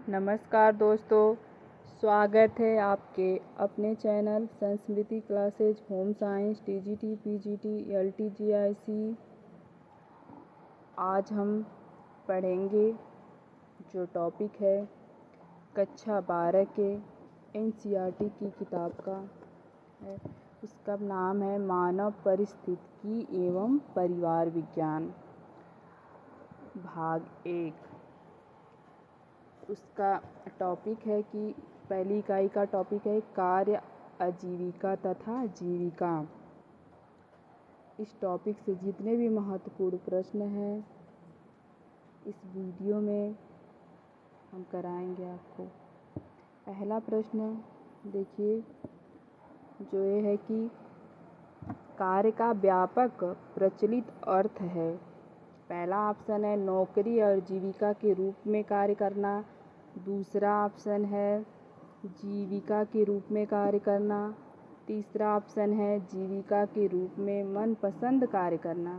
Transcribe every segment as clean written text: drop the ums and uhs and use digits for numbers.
नमस्कार दोस्तों, स्वागत है आपके अपने channel Sansmriti classes home science TGT PGT LTGIC. आज हम पढ़ेंगे जो टॉपिक है कक्षा 12 के एनसीईआरटी की किताब का है। उसका नाम है मानव परिस्थितिकी एवं परिवार विज्ञान, भाग 1। उसका टॉपिक है कि पहली इकाई का टॉपिक है कार्य, आजीविका तथा जीविका। इस टॉपिक से जितने भी महत्वपूर्ण प्रश्न हैं इस वीडियो में हम कराएंगे आपको। पहला प्रश्न देखिए, जो ये है कि कार्य का व्यापक प्रचलित अर्थ है। पहला ऑप्शन है नौकरी और जीविका के रूप में कार्य करना। दूसरा ऑप्शन है जीविका के रूप में कार्य करना। तीसरा ऑप्शन है जीविका के रूप में मनपसंद कार्य करना।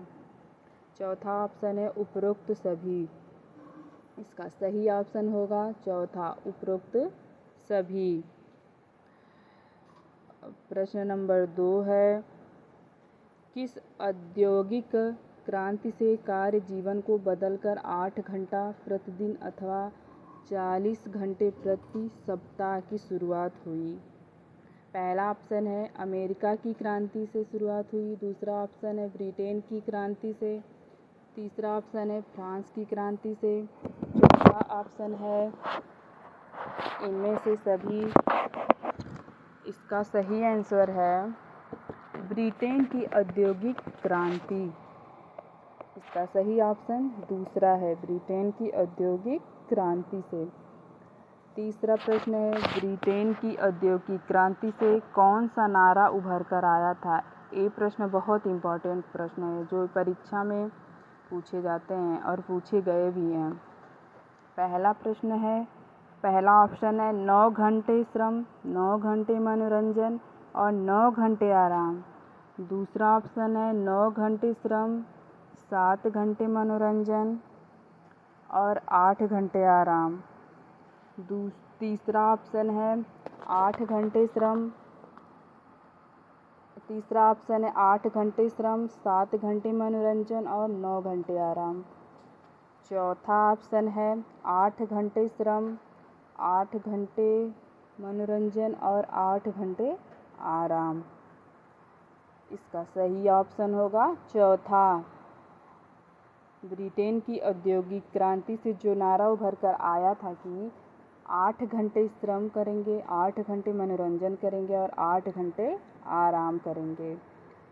चौथा ऑप्शन है उपरोक्त सभी। इसका सही ऑप्शन होगा चौथा, उपरोक्त सभी। प्रश्न नंबर 2 है, किस औद्योगिक क्रांति से कार्य जीवन को बदलकर 8 घंटा प्रतिदिन अथवा 40 घंटे प्रति सप्ताह की शुरुआत हुई? पहला ऑप्शन है अमेरिका की क्रांति से शुरुआत हुई। दूसरा ऑप्शन है ब्रिटेन की क्रांति से। तीसरा ऑप्शन है फ्रांस की क्रांति से। चौथा ऑप्शन है इनमें से सभी। इसका सही आंसर है ब्रिटेन की औद्योगिक क्रांति। इसका सही ऑप्शन दूसरा है, ब्रिटेन की औद्योगिक क्रांति से। तीसरा प्रश्न है, ब्रिटेन की औद्योगिक क्रांति से कौन सा नारा उभर कर आया था? ये प्रश्न बहुत इम्पोर्टेंट प्रश्न है जो परीक्षा में पूछे जाते हैं और पूछे गए भी हैं। पहला प्रश्न है, पहला ऑप्शन है 9 घंटे श्रम, 9 घंटे मनोरंजन और 9 घंटे आराम। दूसरा ऑप्शन है 9 घंटे श्रम, 7 घंटे मनोरंजन और 8 घंटे आराम। तीसरा ऑप्शन है 8 घंटे श्रम। तीसरा ऑप्शन है 8 घंटे श्रम, 7 घंटे मनोरंजन और 9 घंटे आराम। चौथा ऑप्शन है 8 घंटे श्रम, 8 घंटे मनोरंजन और 8 घंटे आराम। इसका सही ऑप्शन होगा चौथा। ब्रिटेन की औद्योगिक क्रांति से जो नारा उभर कर आया था कि 8 घंटे श्रम करेंगे, 8 घंटे मनोरंजन करेंगे और 8 घंटे आराम करेंगे।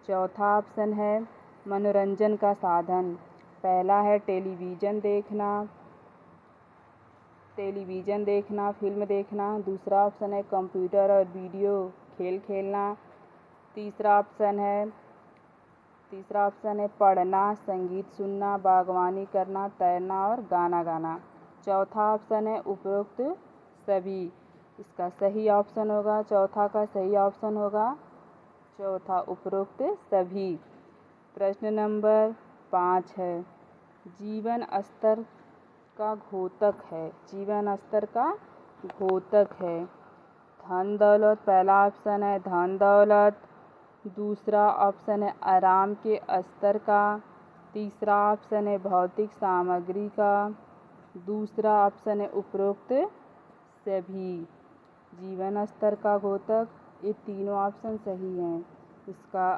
चौथा ऑप्शन है मनोरंजन का साधन। पहला है टेलीविज़न देखना, फिल्म देखना। दूसरा ऑप्शन है कंप्यूटर और वीडियो खेल खेलना। तीसरा ऑप्शन है पढ़ना, संगीत सुनना, बागवानी करना, तैरना और गाना गाना। चौथा ऑप्शन है उपरोक्त सभी। इसका सही ऑप्शन होगा चौथा का सही ऑप्शन होगा चौथा, उपरोक्त सभी। प्रश्न नंबर 5 है, जीवन स्तर का घोतक है। जीवन स्तर का घोतक है धन दौलत। पहला ऑप्शन है धन दौलत। दूसरा ऑप्शन है आराम के स्तर का। तीसरा ऑप्शन है भौतिक सामग्री का। दूसरा ऑप्शन है उपरोक्त सभी। जीवन स्तर का घोतक, ये तीनों ऑप्शन सही हैं। इसका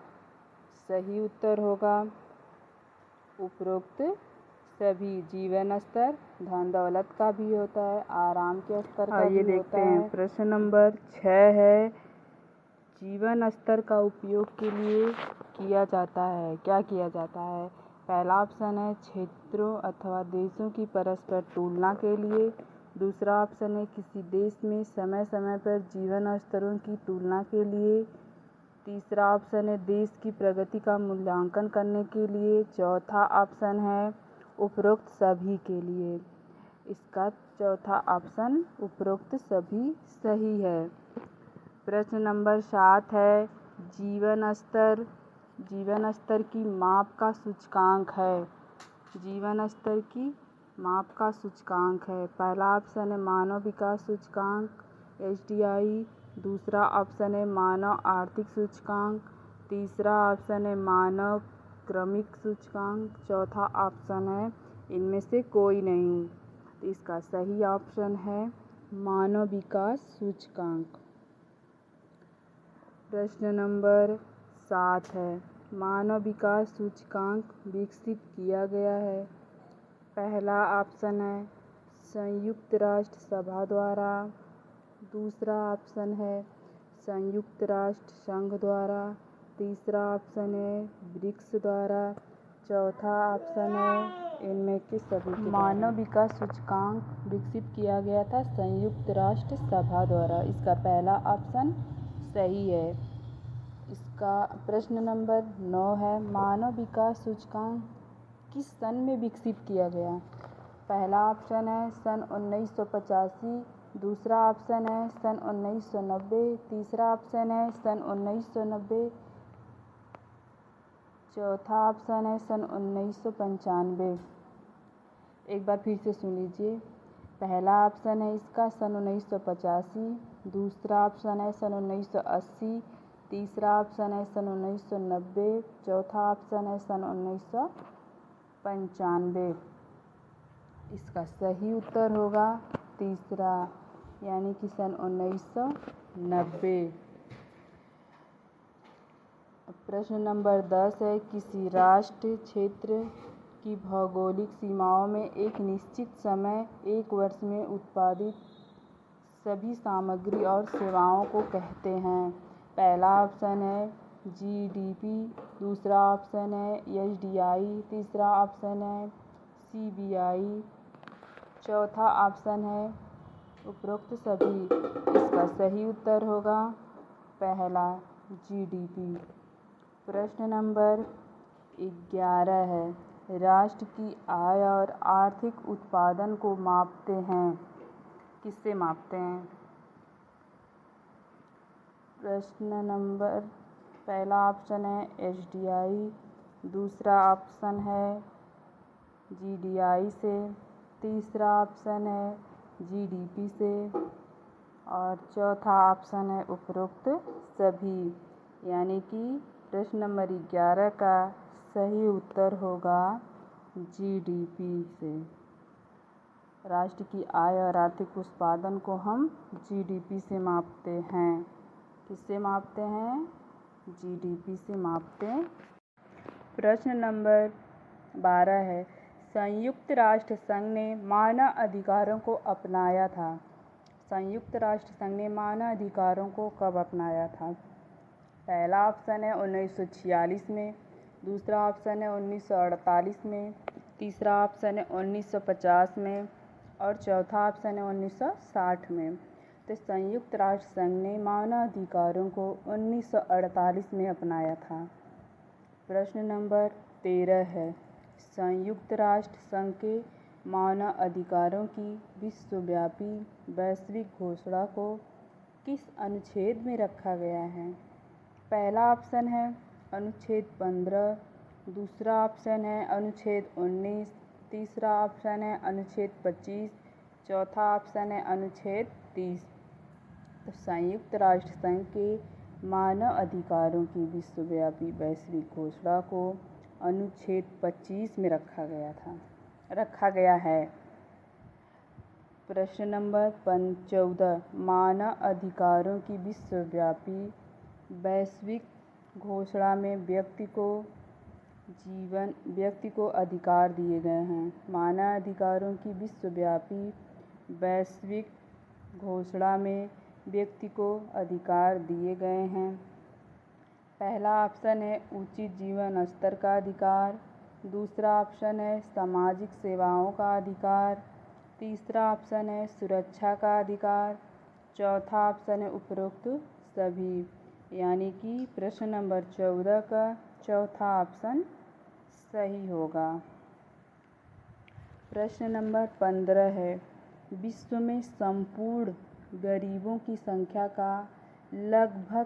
सही उत्तर होगा उपरोक्त सभी। जीवन स्तर धन दौलत का भी होता है, आराम के स्तर का भी होता है। प्रश्न नंबर 6 है, जीवन स्तर का उपयोग के लिए किया जाता है, क्या किया जाता है? पहला ऑप्शन है क्षेत्रों अथवा देशों की परस्पर तुलना के लिए। दूसरा ऑप्शन है किसी देश में समय समय पर जीवन स्तरों की तुलना के लिए। तीसरा ऑप्शन है देश की प्रगति का मूल्यांकन करने के लिए। चौथा ऑप्शन है उपरोक्त सभी के लिए। इसका चौथा ऑप्शन उपरोक्त सभी सही है। प्रश्न नंबर 7 है, जीवन स्तर की माप का सूचकांक है। जीवन स्तर की माप का सूचकांक है। पहला ऑप्शन है मानव विकास सूचकांक HDI, दूसरा ऑप्शन है मानव आर्थिक सूचकांक, तीसरा ऑप्शन है मानव क्रमिक सूचकांक, चौथा ऑप्शन है इनमें से कोई नहीं। तो इसका सही ऑप्शन है मानव विकास सूचकांक। प्रश्न नंबर 7 है, मानव विकास सूचकांक विकसित किया गया है। पहला ऑप्शन है संयुक्त राष्ट्र सभा द्वारा, दूसरा ऑप्शन है संयुक्त राष्ट्र संघ द्वारा, तीसरा ऑप्शन है ब्रिक्स द्वारा, चौथा ऑप्शन है इनमें के सभी। मानव विकास सूचकांक विकसित किया गया था संयुक्त राष्ट्र सभा द्वारा। इसका पहला ऑप्शन सही है। इसका प्रश्न नंबर 9 है, मानव विकास सूचकांक किस सन में विकसित किया गया। पहला ऑप्शन है सन 1985, दूसरा ऑप्शन है सन 1990, तीसरा ऑप्शन है सन 1990, चौथा ऑप्शन है सन 1995। एक बार फिर से सुन लीजिए। पहला ऑप्शन है इसका सन 1985, दूसरा ऑप्शन है सन 1980, तीसरा ऑप्शन है सन 1990, चौथा ऑप्शन है सन 1995। इसका सही उत्तर होगा तीसरा, यानी कि सन 1990। प्रश्न नंबर 10 है, किसी राष्ट्र क्षेत्र की भौगोलिक सीमाओं में एक निश्चित समय एक वर्ष में उत्पादित सभी सामग्री और सेवाओं को कहते हैं। पहला ऑप्शन है GDP, दूसरा ऑप्शन है HDI, तीसरा ऑप्शन है CBI, चौथा ऑप्शन है उपरोक्त सभी। इसका सही उत्तर होगा पहला GDP। प्रश्न नंबर 11 है, राष्ट्र की आय और आर्थिक उत्पादन को मापते हैं। किससे मापते हैं। प्रश्न नंबर पहला ऑप्शन है HDI, दूसरा ऑप्शन है GDI से, तीसरा ऑप्शन है GDP से और चौथा ऑप्शन है उपरोक्त सभी, यानी कि प्रश्न नंबर 11 का सही उत्तर होगा GDP से। राष्ट्र की आय और आर्थिक उत्पादन को हम GDP से मापते हैं। किससे मापते हैं। GDP से मापते हैं। प्रश्न नंबर 12 है, संयुक्त राष्ट्र संघ ने मानव अधिकारों को अपनाया था। संयुक्त राष्ट्र संघ ने मानव अधिकारों को कब अपनाया था। पहला ऑप्शन है 1946 में, दूसरा ऑप्शन है 1948 में, तीसरा ऑप्शन है 1950 में और चौथा ऑप्शन है 1960 में। तो संयुक्त राष्ट्र संघ ने मानव अधिकारों को 1948 में अपनाया था। प्रश्न नंबर 13 है, संयुक्त राष्ट्र संघ के मानव अधिकारों की विश्वव्यापी वैश्विक घोषणा को किस अनुच्छेद में रखा गया है। पहला ऑप्शन है अनुच्छेद 15, दूसरा ऑप्शन है अनुच्छेद 19, तीसरा ऑप्शन है अनुच्छेद 25, चौथा ऑप्शन है अनुच्छेद 30। तो संयुक्त राष्ट्र संघ के मानव अधिकारों की विश्वव्यापी वैश्विक घोषणा को अनुच्छेद 25 में रखा गया है। प्रश्न नंबर 14, मानव अधिकारों की विश्वव्यापी वैश्विक घोषणा में व्यक्ति को अधिकार दिए गए हैं। मानव अधिकारों की विश्वव्यापी वैश्विक घोषणा में व्यक्ति को अधिकार दिए गए हैं। पहला ऑप्शन है उचित जीवन स्तर का अधिकार, दूसरा ऑप्शन है सामाजिक सेवाओं का अधिकार, तीसरा ऑप्शन है सुरक्षा का अधिकार, चौथा ऑप्शन है उपरोक्त सभी, यानी कि प्रश्न नंबर 14 का चौथा ऑप्शन सही होगा। प्रश्न नंबर 15 है, विश्व में संपूर्ण गरीबों की संख्या का लगभग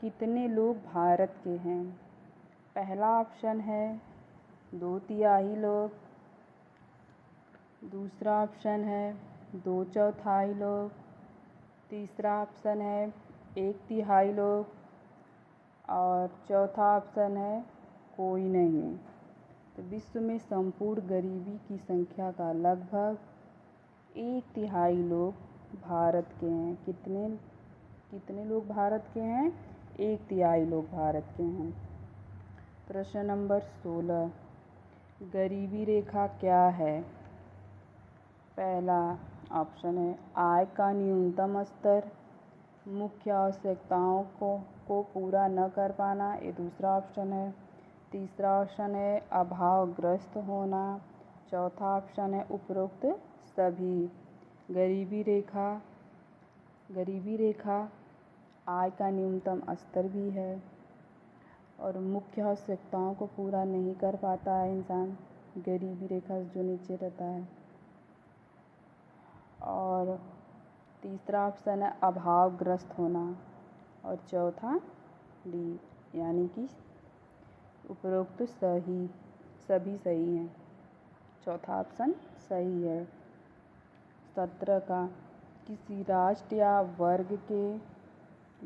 कितने लोग भारत के हैं। पहला ऑप्शन है 2/3 लोग। दूसरा ऑप्शन है 2/4 लोग। तीसरा ऑप्शन है 1/3 लोग। और चौथा ऑप्शन है कोई नहीं। तो विश्व में संपूर्ण गरीबी की संख्या का लगभग 1/3 लोग भारत के हैं। कितने लोग भारत के हैं? 1/3 लोग भारत के हैं। प्रश्न नंबर 16, गरीबी रेखा क्या है? पहला ऑप्शन है आय का न्यूनतम स्तर, मुख्य आवश्यकताओं को पूरा न कर पाना, ये दूसरा ऑप्शन है। तीसरा ऑप्शन है अभावग्रस्त होना। चौथा ऑप्शन है उपरोक्त सभी। गरीबी रेखा आय का न्यूनतम स्तर भी है और मुख्य आवश्यकताओं को पूरा नहीं कर पाता है इंसान, गरीबी रेखा जो नीचे रहता है। और तीसरा ऑप्शन है अभावग्रस्त होना और चौथा डी यानी कि उपरोक्त सभी सही हैं। चौथा ऑप्शन सही है। 17 का किसी राष्ट्र या वर्ग के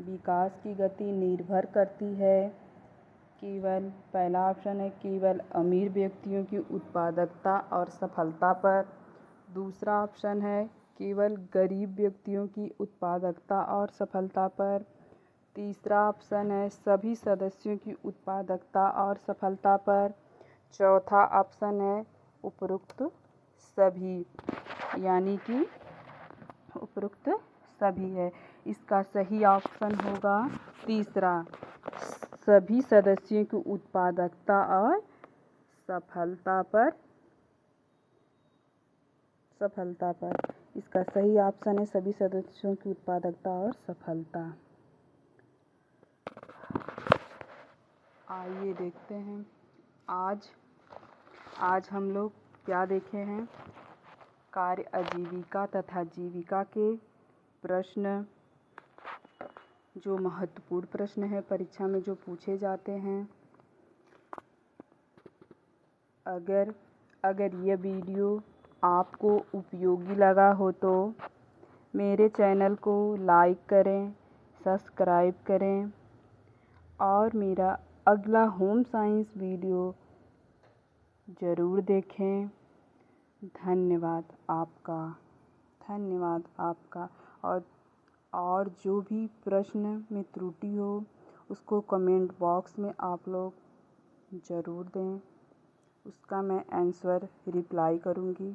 विकास की गति निर्भर करती है केवल, पहला ऑप्शन है केवल अमीर व्यक्तियों की उत्पादकता और सफलता पर। दूसरा ऑप्शन है केवल गरीब व्यक्तियों की उत्पादकता और सफलता पर। तीसरा ऑप्शन है सभी सदस्यों की उत्पादकता और सफलता पर। चौथा ऑप्शन है उपरोक्त सभी यानी कि उपरोक्त सभी है। इसका सही ऑप्शन होगा तीसरा, सभी सदस्यों की उत्पादकता और सफलता पर। इसका सही ऑप्शन है सभी सदस्यों की उत्पादकता और सफलता। आइए देखते हैं आज हम लोग क्या देखे हैं। कार्य आजीविका तथा जीविका के प्रश्न, जो महत्वपूर्ण प्रश्न है परीक्षा में जो पूछे जाते हैं। अगर यह वीडियो आपको उपयोगी लगा हो तो मेरे चैनल को लाइक करें, सब्सक्राइब करें और मेरा अगला होम साइंस वीडियो ज़रूर देखें। धन्यवाद आपका। और जो भी प्रश्न में त्रुटि हो उसको कमेंट बॉक्स में आप लोग ज़रूर दें, उसका मैं आंसर रिप्लाई करूँगी।